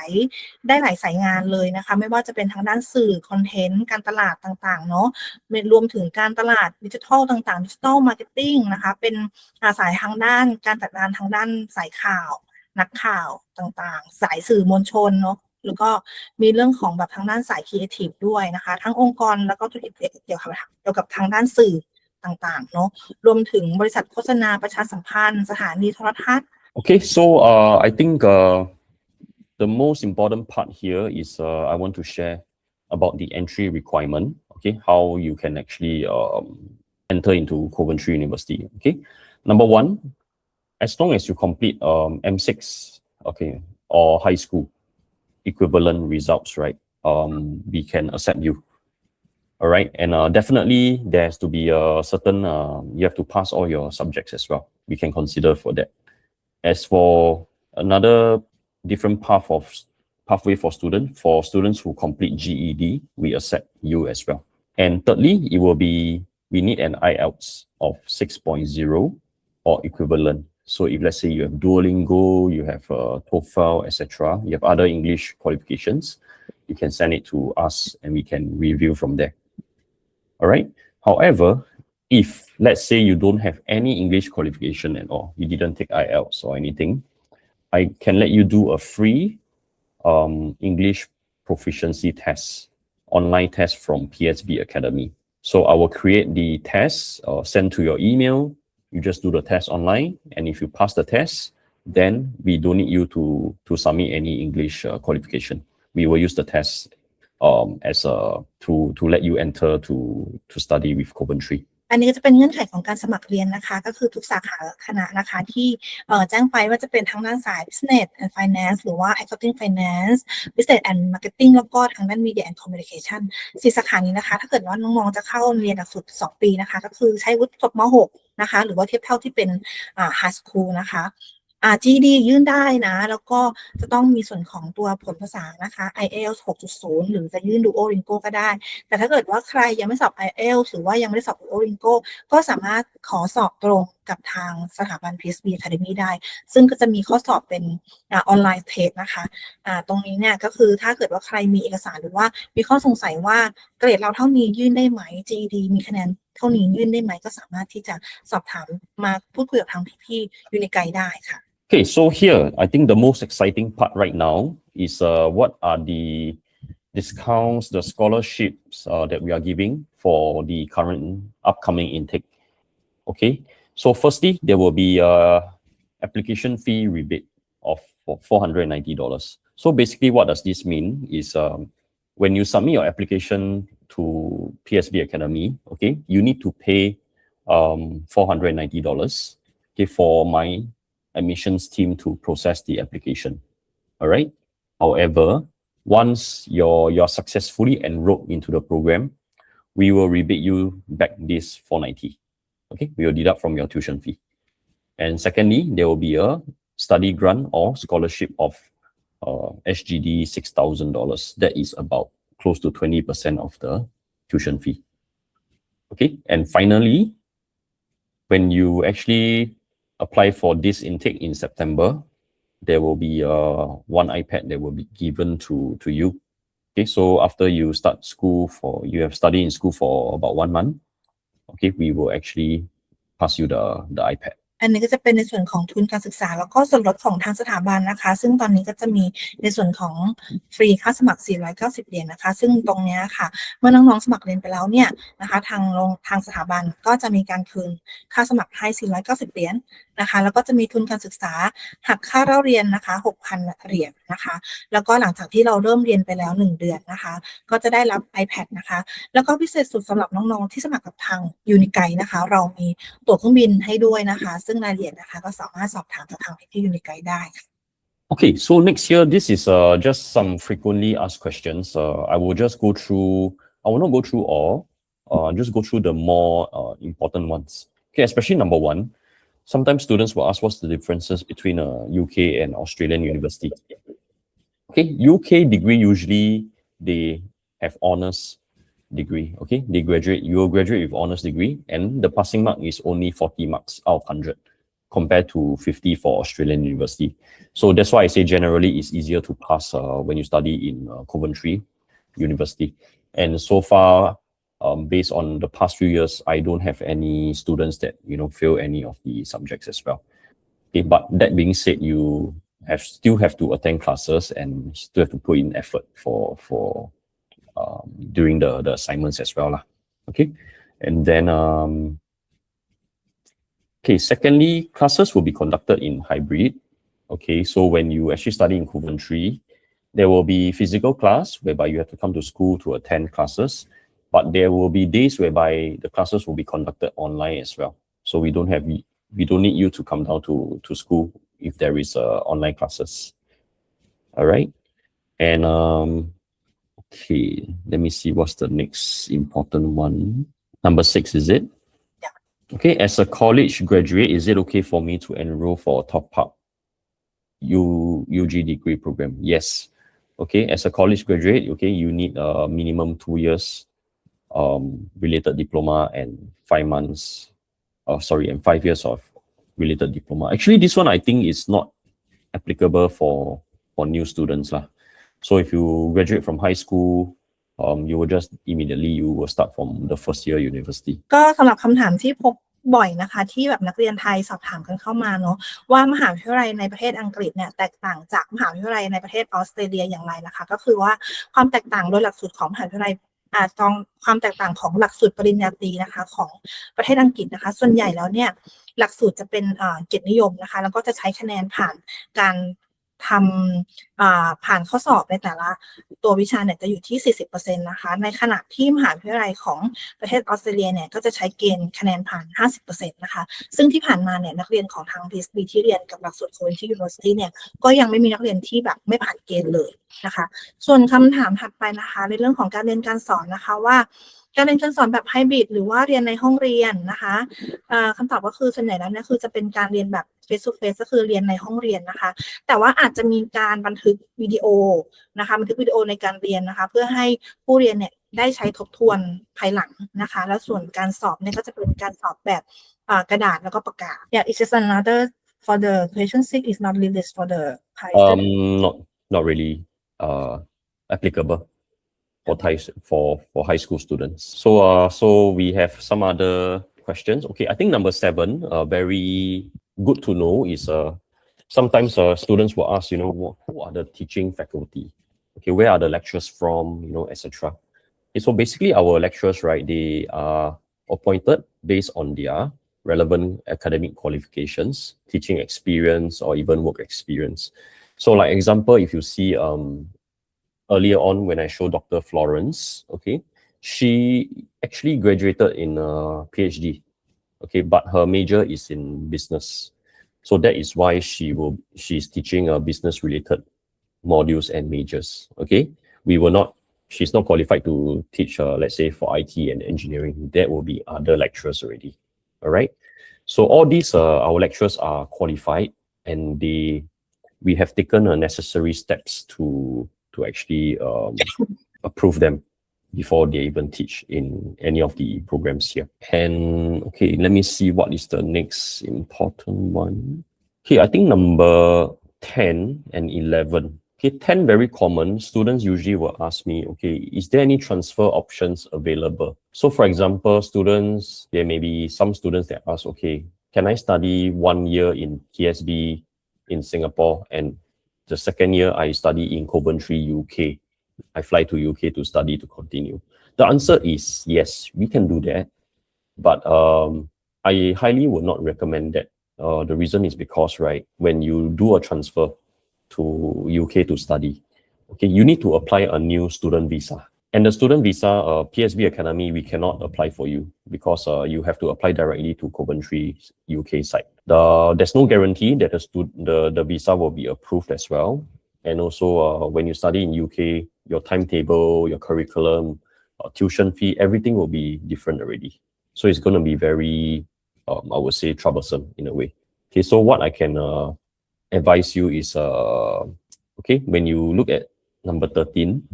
ายสายงานเลยนะคะไม่ว่าจะเป็นทางด้านสื่อคอนเทนต์การตลาดต่างๆเนาะรวมถึงการตลาดดิจิทัลต่างๆดิจิทัลมาร์เก็ตติ้งนะคะเป็นสายทางด้านการจัดการทางด้านสายข่าวนักข่าวต่างๆสายสื่อมวลชนเนาะแล้วก็มีเรื่องของแบบทางด้านสายครีเอทีฟด้วยนะคะทั้งองค์กรแล้วก็ธุรกิจเกี่ยวกับทางด้านสื่อต่างๆเนาะรวมถึงบริษัทโฆษณาประชาสัมพันธ์สถานีโทรทัศน์ Okay, so I think the most important part here is I want to share about the entry requirement. Okay, how you can actually enter into Coventry University. Okay, number one, as long as you complete M6, okay, or high school equivalent results, right? We can accept you. All right, and definitely there has to be a certain, you have to pass all your subjects as well. We can consider for that. As for another different path of pathway for students who complete GED, we accept you as well. And thirdly, it will be, we need an IELTS of 6.0 or equivalent. So if let's say you have Duolingo, you have TOEFL, etc., you have other English qualifications, you can send it to us and we can review from there. All right. However, if let's say you don't have any English qualification at all, you didn't take IELTS or anything, I can let you do a free English proficiency test, online test from PSB Academy. So I will create the test, send to your email. You just do the test online, and if you pass the test, then we don't need you to submit any English qualification. We will use the test as a to let you enter to study with Coventry. อันนี้ก็จะเป็นเงื่อนไขของการสมัครเรียนนะคะก็คือทุกสาขาคณะนะคะที่แจ้งไปว่าจะเป็นทั้งด้านสาย Business and Finance หรือว่า Accounting Finance Business and Marketing แล้วก็ทางด้าน Media and Communication 4สาขานี้นะคะถ้าเกิดว่าน้องๆจะเข้าเรียนหลักสูตร2 ปีนะคะก็คือใช้วุฒิจบม.6 นะคะหรือว่าเทียบเท่าที่เป็น High School นะคะ GED ยื่นได้นะแล้วก็จะต้องมีส่วนของตัวผลภาษานะคะ IELTS 6.0 หรือจะยื่น Duolingo ก็ได้แต่ถ้าเกิดว่าใครยังไม่สอบ IELTS หรือว่ายังไม่ได้สอบ Duolingo ก็สามารถขอสอบตรงกับทางสถาบัน PSB Academy ได้ซึ่งก็จะมีข้อสอบเป็นออนไลน์เทสนะคะตรงนี้เนี่ยก็คือถ้าเกิดว่าใครมีเอกสารหรือว่ามีข้อสงสัยว่าเกรดเราเท่านี้ยื่นได้ไหม GED มีคะแนนเท่านี้ยื่นได้ไหมก็สามารถที่จะสอบถามมาพูดคุยกับทางพี่ๆ Uniguide ได้ค่ะ Okay, so here, I think the most exciting part right now is what are the discounts, the scholarships that we are giving for the current upcoming intake. Okay, so firstly, there will be a application fee rebate of $490. So basically, what does this mean is when you submit your application to PSB Academy, okay, you need to pay $490 okay, for my admissions team to process the application. All right. However, once you're successfully enrolled into the program, we will rebate you back this $490. Okay, we will deduct from your tuition fee. And secondly, there will be a study grant or scholarship of SGD $6,000. That is about close to 20% of the tuition fee. Okay, and finally, when you actually apply for this intake in September, there will be one iPad that will be given to you. Okay, so after you start school you have studied in school for about 1 month, okay, we will actually pass you the iPad. อันนี้ก็จะเป็นในส่วนของทุนการศึกษาแล้วก็ส่วนลดของทางสถาบันนะคะซึ่งตอนนี้ก็จะมีในส่วนของฟรีค่าสมัคร490 เหรียญนะคะซึ่งตรงนี้ค่ะเมื่อน้องๆสมัครเรียนไปแล้วเนี่ยนะคะทางสถาบันก็จะมีการคืนค่าสมัครให้490 เหรียญนะคะแล้วก็จะมีทุนการศึกษาหักค่าเล่าเรียนนะคะ 6,000 เหรียญนะคะแล้วก็หลังจากที่เราเริ่มเรียนไปแล้ว1 เดือนนะคะก็จะได้รับ iPad นะคะแล้วก็พิเศษสุดสำหรับน้องๆที่สมัครกับทาง Uniguide นะคะเรามีตั๋วเครื่องบินให้ด้วยนะคะซึ่งรายละเอียดนะคะก็สามารถสอบถามจากทางพี่ Uniguide ได้ค่ะ Okay, so next year, this is just some frequently asked questions. I will just go through, I will not go through all, just go through the more important ones. Okay, especially number 1, sometimes students will ask what's the differences between a UK and Australian university. Okay, UK degree usually they have honors degree. Okay, you will graduate with honors degree, and the passing mark is only 40 marks out of 100 compared to 50 for Australian university. So that's why I say generally it's easier to pass when you study in Coventry University. And so far, based on the past few years, I don't have any students that fail any of the subjects as well. Okay, but that being said, you still have to attend classes and still have to put in effort for during the assignments as well lah. Okay, and then okay, secondly, classes will be conducted in hybrid. Okay, so when you actually study in Coventry, there will be physical class whereby you have to come to school to attend classes, but there will be days whereby the classes will be conducted online as well. So we don't need you to come down to school if there is online classes. All right, and okay, let me see what's the next important one. Number 6, is it? Yeah. Okay, as a college graduate, is it okay for me to enroll for a top-up UG degree program? Yes. Okay, as a college graduate, okay, you need a minimum 2 years related diploma and 5 months, and 5 years of related diploma. Actually, this one I think is not applicable for new students lah. So if you graduate from high school, you will just immediately you will start from the first year university. ก็สำหรับคำถามที่พบบ่อยนะคะที่แบบนักเรียนไทยสอบถามกันเข้ามาเนาะว่ามหาวิทยาลัยในประเทศอังกฤษเนี่ยแตกต่างจากมหาวิทยาลัยในประเทศออสเตรเลียอย่างไรนะคะก็คือว่าความแตกต่างโดยหลักสูตรของมหาวิทยาลัยความแตกต่างของหลักสูตรปริญญาตรีนะคะของประเทศอังกฤษนะคะส่วนใหญ่แล้วเนี่ยหลักสูตรจะเป็นเกียรตินิยมนะคะแล้วก็จะใช้คะแนนผ่านการทำผ่านข้อสอบในแต่ละตัววิชาเนี่ยจะอยู่ที่ 40% นะคะในขณะที่มหาวิทยาลัยของประเทศออสเตรเลียเนี่ยก็จะใช้เกณฑ์คะแนนผ่าน 50% นะคะซึ่งที่ผ่านมาเนี่ยนักเรียนของทาง PSB ที่เรียนกับหลักสูตร Coventry University เนี่ยก็ยังไม่มีนักเรียนที่แบบไม่ผ่านเกณฑ์เลยนะคะส่วนคำถามถัดไปนะคะในเรื่องของการเรียนการสอนนะคะว่าการเรียนการสอนแบบไฮบริดหรือว่าเรียนในห้องเรียนนะคะคำตอบก็คือส่วนใหญ่แล้วเนี่ยคือจะเป็นการเรียนแบบ face to face ก็คือเรียนในห้องเรียนนะคะแต่ว่าอาจจะมีการบันทึกวิดีโอนะคะบันทึกวิดีโอในการเรียนนะคะเพื่อให้ผู้เรียนเนี่ยได้ใช้ทบทวนภายหลังนะคะแล้วส่วนการสอบเนี่ยก็จะเป็นการสอบแบบกระดาษแล้วก็ปากกา Yeah, it's just another for the question 6 is not released for the not really applicable for high school students. So we have some other questions. Okay, I think number 7, very good to know is sometimes students will ask, who are the teaching faculty? Okay, where are the lecturers from? Etc. Okay, so basically our lecturers, right? They are appointed based on their relevant academic qualifications, teaching experience, or even work experience. So, like example, if you see earlier on when I showed Dr. Florence, okay, she actually graduated in a Ph.D, okay, but her major is in business. So that is why she's teaching business-related modules and majors, okay. She's not qualified to teach, let's say, for IT and engineering. That will be other lecturers already, all right. So all these, our lecturers are qualified, and we have taken necessary steps to actually approve them before they even teach in any of the programs here. And okay, let me see what is the next important one. Okay, I think number 10 and 11. Okay, 10 very common. Students usually will ask me, okay, is there any transfer options available? So for example, there may be some students that ask, okay, can I study 1 year in PSB in Singapore and the second year I study in Coventry, UK. I fly to UK to study to continue. The answer is yes, we can do that. But I highly would not recommend that. The reason is because, right, when you do a transfer to UK to study, okay, you need to apply a new student visa. And the student visa, PSB Academy, we cannot apply for you because you have to apply directly to Coventry UK site. There's no guarantee that the visa will be approved as well. And also, when you study in UK, your timetable, your curriculum, tuition fee, everything will be different already. So it's going to be very, I would say, troublesome in a way. Okay, so what I can advise you is, okay, when you look at number 13,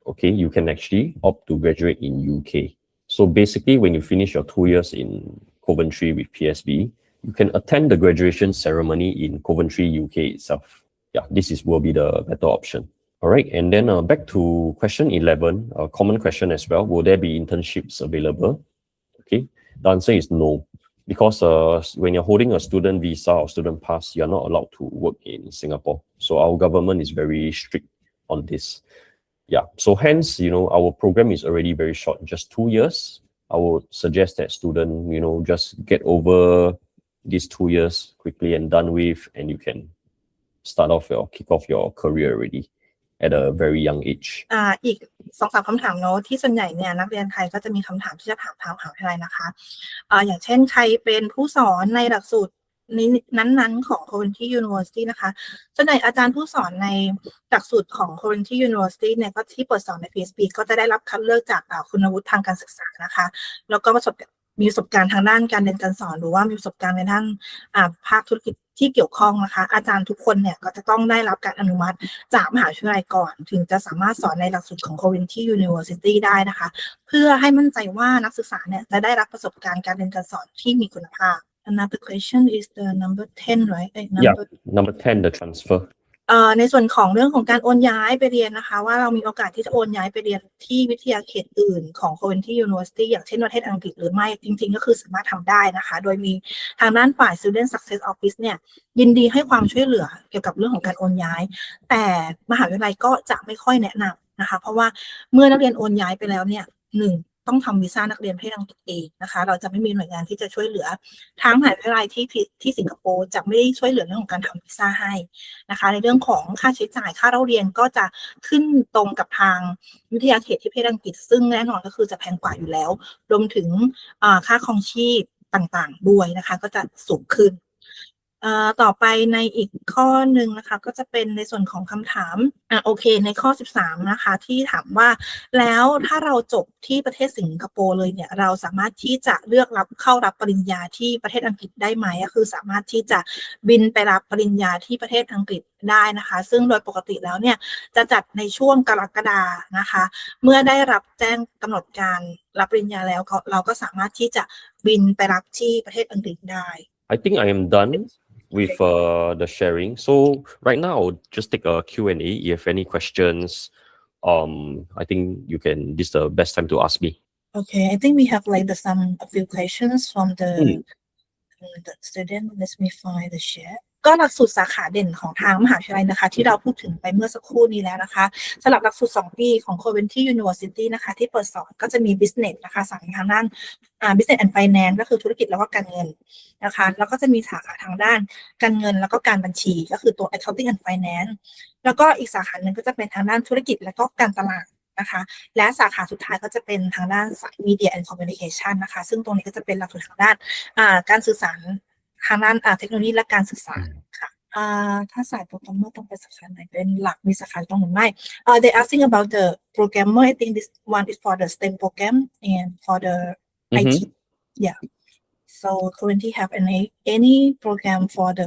okay, you can actually opt to graduate in UK. So basically, when you finish your 2 years in Coventry with PSB, you can attend the graduation ceremony in Coventry, UK itself. Yeah, will be the better option. All right, and then back to question 11, a common question as well. Will there be internships available? Okay, the answer is no. Because when you're holding a student visa or student pass, you're not allowed to work in Singapore. So our government is very strict on this. Yeah, so hence, our program is already very short, just 2 years. I would suggest that student, just get over these 2 years quickly and done with, and you can kick off your career already at a very young age. อีก 2-3 คำถามเนาะที่ส่วนใหญ่เนี่ยนักเรียนไทยก็จะมีคำถามที่จะถามทางมหาวิทยาลัยนะคะอย่างเช่นใครเป็นผู้สอนในหลักสูตรนั้นๆของ Coventry University นะคะส่วนใหญ่อาจารย์ผู้สอนในหลักสูตรของ Coventry University เนี่ยก็ที่เปิดสอนใน PSB ก็จะได้รับคัดเลือกจากคุณวุฒิทางการศึกษานะคะแล้วก็มีประสบการณ์ทางด้านการเรียนการสอนหรือว่ามีประสบการณ์ในด้านภาคธุรกิจ ที่เกี่ยวข้องนะคะอาจารย์ทุกคนเนี่ยก็จะต้องได้รับการอนุมัติจากมหาวิทยาลัยก่อนถึงจะสามารถสอนในหลักสูตรของ Coventry University ได้นะคะเพื่อให้มั่นใจว่านักศึกษาเนี่ยจะได้รับประสบการณ์การเรียนการสอนที่มีคุณภาพ Another question is the number 10 right Yeah, number 10, the transfer. ในส่วนของเรื่องของการโอนย้ายไปเรียนนะคะว่าเรามีโอกาสที่จะโอนย้ายไปเรียนที่วิทยาเขตอื่นของ Coventry University อย่างเช่นประเทศอังกฤษหรือไม่จริงๆก็คือสามารถทำได้นะคะโดยมีทางด้านฝ่าย Student Success Office เนี่ยยินดีให้ความช่วยเหลือเกี่ยวกับเรื่องของการโอนย้ายแต่มหาวิทยาลัยก็จะไม่ค่อยแนะนำนะคะเพราะว่าเมื่อนักเรียนโอนย้ายไปแล้วเนี่ยต้องทำวีซ่านักเรียนให้ทางตัวเองนะคะเราจะไม่มีหน่วยงานที่จะช่วยเหลือทางมหาวิทยาลัยที่สิงคโปร์จะไม่ได้ช่วยเหลือเรื่องของการทำวีซ่าให้นะคะในเรื่องของค่าใช้จ่ายค่าเล่าเรียนก็จะขึ้นตรงกับทางวิทยาเขตที่ประเทศอังกฤษซึ่งแน่นอนก็คือจะแพงกว่าอยู่แล้วรวมถึงค่าครองชีพต่างๆด้วยนะคะก็จะสูงขึ้นต่อไปในอีกข้อหนึ่งนะคะก็จะเป็นในส่วนของคำถามโอเคในข้อ13นะคะที่ถามว่าแล้วถ้าเราจบที่ประเทศสิงคโปร์เลยเนี่ยเราสามารถที่จะเลือกเข้ารับปริญญาที่ประเทศอังกฤษได้ไหมก็คือสามารถที่จะบินไปรับปริญญาที่ประเทศอังกฤษได้นะคะซึ่งโดยปกติแล้วเนี่ยจะจัดในช่วงกรกฎานะคะเมื่อได้รับแจ้งกำหนดการรับปริญญาแล้วเราก็สามารถที่จะบินไปรับที่ประเทศอังกฤษได้ I think I am done with the sharing. So right now, I'll just take a Q&A. If you have any questions, I think you can. This is the best time to ask me. Okay, I think we have like a few questions from the student. Let me find the share. ก็หลักสูตรสาขาเด่นของทางมหาวิทยาลัยนะคะที่เราพูดถึงไปเมื่อสักครู่นี้แล้วนะคะสำหรับหลักสูตร2 ปีของ Coventry University นะคะที่เปิดสอนก็จะมี Business นะคะสาขาทางด้าน Business and Finance ก็คือธุรกิจแล้วก็การเงินนะคะแล้วก็จะมีสาขาทางด้านการเงินแล้วก็การบัญชีก็คือตัว Accounting and Finance แล้วก็อีกสาขาหนึ่งก็จะเป็นทางด้านธุรกิจแล้วก็การตลาดนะคะและสาขาสุดท้ายก็จะเป็นทางด้านสาย Media and Communication นะคะซึ่งตรงนี้ก็จะเป็นหลักสูตรทางด้านการสื่อสารทางด้านเทคโนโลยีและการศึกษาค่ะถ้าสายโปรแกรมเมอร์ต้องไปสาขาไหนเป็นหลักมีสาขาตรงหรือไม่they asking about the programmer I think this one is for the STEM program and for the IT yeah so currently have any program for the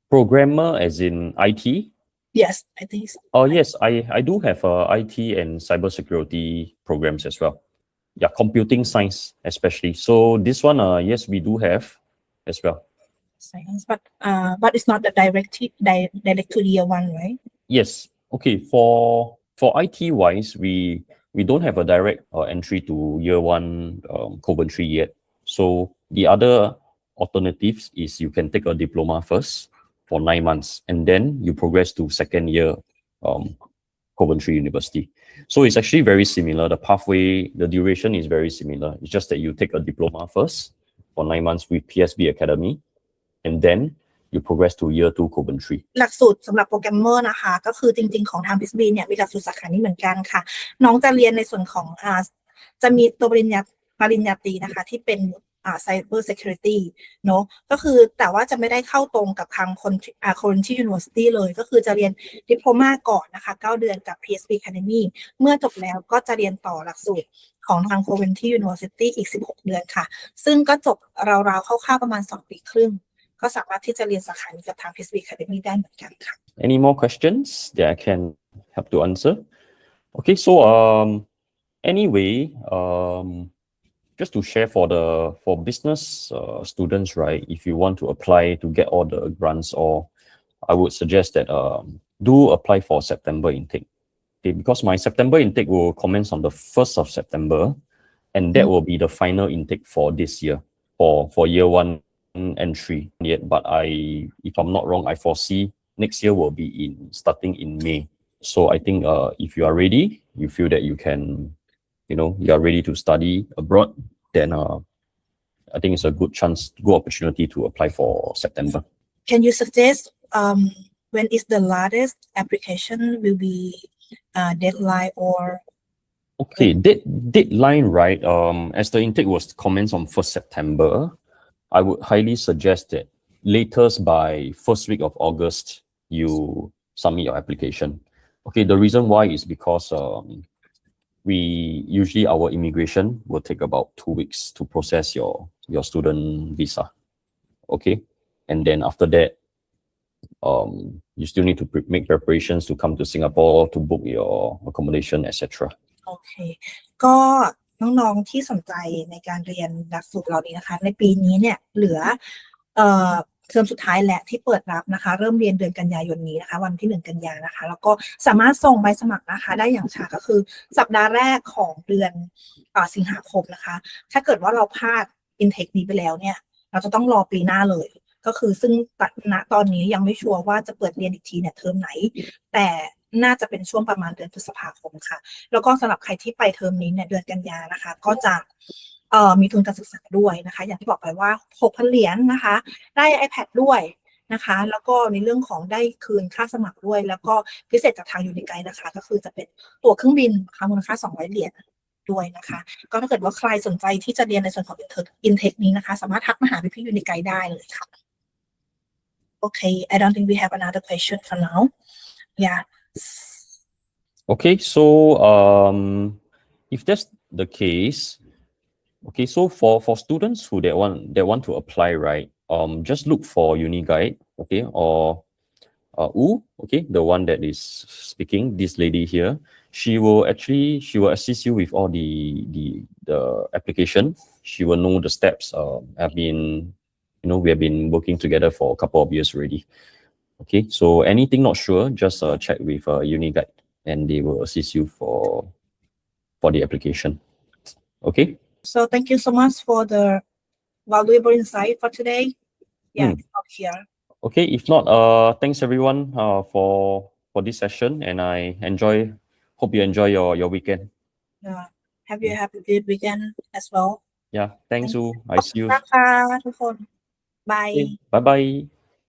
Programmer as in IT? Yes, I think so. Oh yes, I do have IT and cybersecurity programs as well. Yeah, computing science especially. So this one, yes, we do have as well. Science, but it's not the direct to year one, right? Yes. Okay. For IT wise, we don't have a direct entry to year one Coventry yet. So the other alternatives is you can take a diploma first for 9 months, and then you progress to second year Coventry University. So it's actually very similar. The pathway, the duration is very similar. It's just that you take a diploma first for 9 months with PSB Academy, and then you progress to year 2 Coventry. หลักสูตรสำหรับโปรแกรมเมอร์นะคะก็คือจริงๆของทาง PSB เนี่ยมีหลักสูตรสาขานี้เหมือนกันค่ะน้องจะเรียนในส่วนของจะมีตัวปริญญาตรีนะคะที่เป็นcyber security เนอะก็คือแต่ว่าจะไม่ได้เข้าตรงกับทางCoventry University เลยก็คือจะเรียนดิโพลมาก่อนนะคะ9 เดือนกับ PSB Academy เมื่อจบแล้วก็จะเรียนต่อหลักสูตรของทาง Coventry University อีก16 เดือนค่ะซึ่งก็จบราวๆคร่าวๆประมาณ2 ปีครึ่งก็สามารถที่จะเรียนสาขานี้กับทาง PSB Academy ได้เหมือนกันค่ะ Any more questions that I can help to answer? Okay, so anyway, just to share for business students, right? If you want to apply to get all the grants, or I would suggest that do apply for September intake. Okay, because my September intake will commence on the 1st of September, and that will be the final intake for this year for year one entry. Yet, but if I'm not wrong, I foresee next year will be starting in May. So I think if you are ready, you feel that you can. You are ready to study abroad, then I think it's a good opportunity to apply for September. Can you suggest when is the latest application will be deadline or? Okay, deadline, right? As the intake was commenced on 1st September, I would highly suggest that latest by first week of August, you submit your application. Okay, the reason why is because our immigration will take about 2 weeks to process your student visa. Okay, and then after that, you still need to make preparations to come to Singapore to book your accommodation, etc. โอเคก็น้องๆที่สนใจในการเรียนหลักสูตรเหล่านี้นะคะในปีนี้เนี่ยเหลือเทอมสุดท้ายแหละที่เปิดรับนะคะเริ่มเรียนเดือนกันยายนนี้นะคะวันที่1กันยายนนะคะแล้วก็สามารถส่งใบสมัครนะคะได้อย่างช้าก็คือสัปดาห์แรกของเดือนสิงหาคมนะคะถ้าเกิดว่าเราพลาด intake นี้ไปแล้วเนี่ยเราจะต้องรอปีหน้าเลยก็คือซึ่งณตอนนี้ยังไม่ชัวร์ว่าจะเปิดเรียนอีกทีเนี่ยเทอมไหนแต่น่าจะเป็นช่วงประมาณเดือนพฤษภาคมค่ะแล้วก็สำหรับใครที่ไปเทอมนี้เนี่ยเดือนกันยานะคะก็จะมีทุนการศึกษาด้วยนะคะอย่างที่บอกไปว่า 6,000 เหรียญนะคะได้ iPad ด้วยนะคะแล้วก็ในเรื่องของได้คืนค่าสมัครด้วยแล้วก็พิเศษจากทาง Uniguide นะคะก็คือจะเป็นตั๋วเครื่องบินค่ะมูลค่า200 เหรียญด้วยนะคะก็ถ้าเกิดว่าใครสนใจที่จะเรียนในส่วนของ Intake นี้นะคะสามารถทักมาหาพี่ๆ Uniguide ได้เลยค่ะ Okay, I don't think we have another question for now. Yeah. Okay, so if that's the case, okay, so for students who want to apply, right? Just look for Uniguide, okay, or okay, the one that is speaking, this lady here. She will assist you with all the application. She will know the steps. We have been working together for a couple of years already. Okay, so anything not sure, just check with Uniguide, and they will assist you for the application. Okay. So thank you so much for the valuable insight for today. Yeah, stop here. Okay, if not, thanks everyone for this session, and hope you enjoy your weekend. Yeah, have you have a good weekend as well. Yeah, thanks, I see you. ขอบคุณนะคะทุกคน Bye. Okay, bye bye.